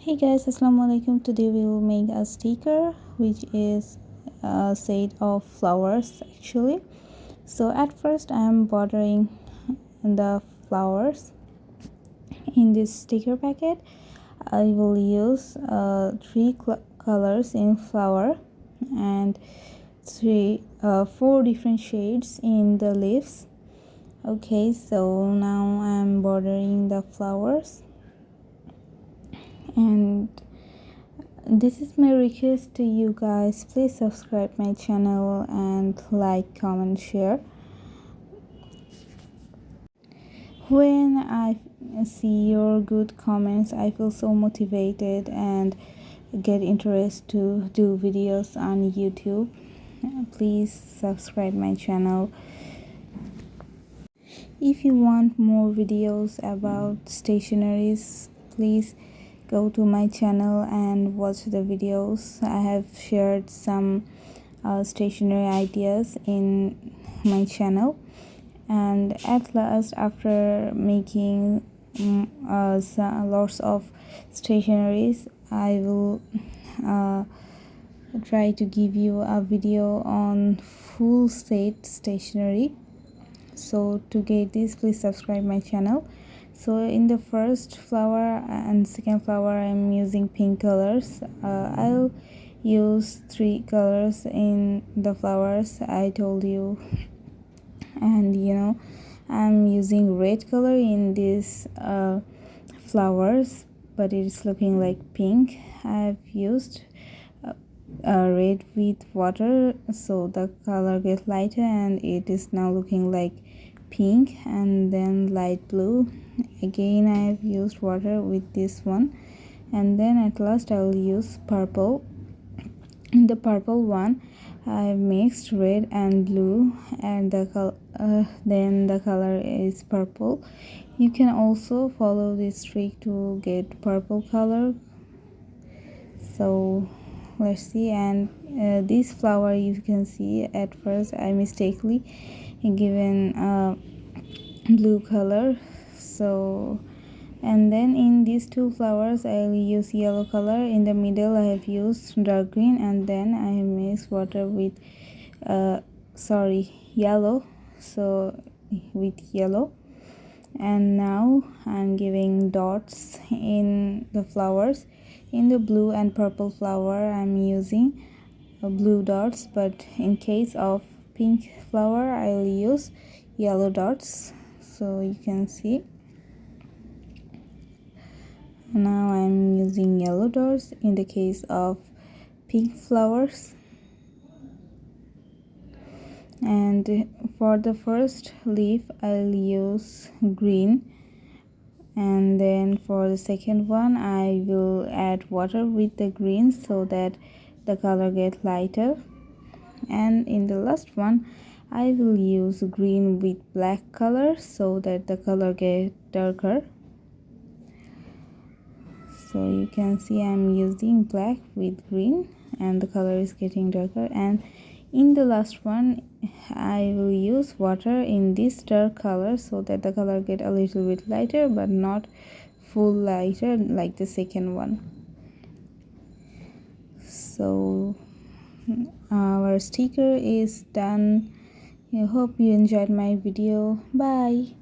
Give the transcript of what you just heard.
Hey guys, assalamu alaikum. Today we will make a sticker which is a set of flowers actually. So at first I am bordering the flowers in this sticker packet. I will use three colors in flower and four different shades in the leaves. Okay, so now I am bordering the flowers, and this is my request to you guys. Please subscribe my channel and like, comment, share. When I see your good comments, I feel so motivated and get interest to do videos on YouTube. Please subscribe my channel. If you want more videos about stationeries, please go to my channel and watch the videos. I have shared some stationery ideas in my channel, and at last, after making lots of stationeries, I will try to give you a video on full set stationery. So to get this, please subscribe my channel. So in the first flower and second flower, I'm using pink colors. I'll use three colors in the flowers, I told you. And I'm using red color in these flowers, but it's looking like pink. I've used red with water, so the color gets lighter and it is now looking like pink, and then light blue. Again, I have used water with this one, and then at last I will use purple. In the purple one, I have mixed red and blue, and then the color is purple. You can also follow this trick to get purple color. So let's see. And this flower, you can see at first I mistakenly given blue color. So, and then in these two flowers I'll use yellow color. In the middle I have used dark green, and then I have mixed water with yellow, so with yellow. And now I'm giving dots in the flowers. In the blue and purple flower I'm using blue dots, but in case of pink flower I'll use yellow dots. So you can see now I'm using yellow dots in the case of pink flowers. And for the first leaf I'll use green, and then for the second one I will add water with the green so that the color get lighter, and in the last one I will use green with black color so that the color get darker. So you can see I'm using black with green and the color is getting darker. And in the last one I will use water in this dark color so that the color get a little bit lighter, but not full lighter like the second one. So our sticker is done. I hope you enjoyed my video. Bye.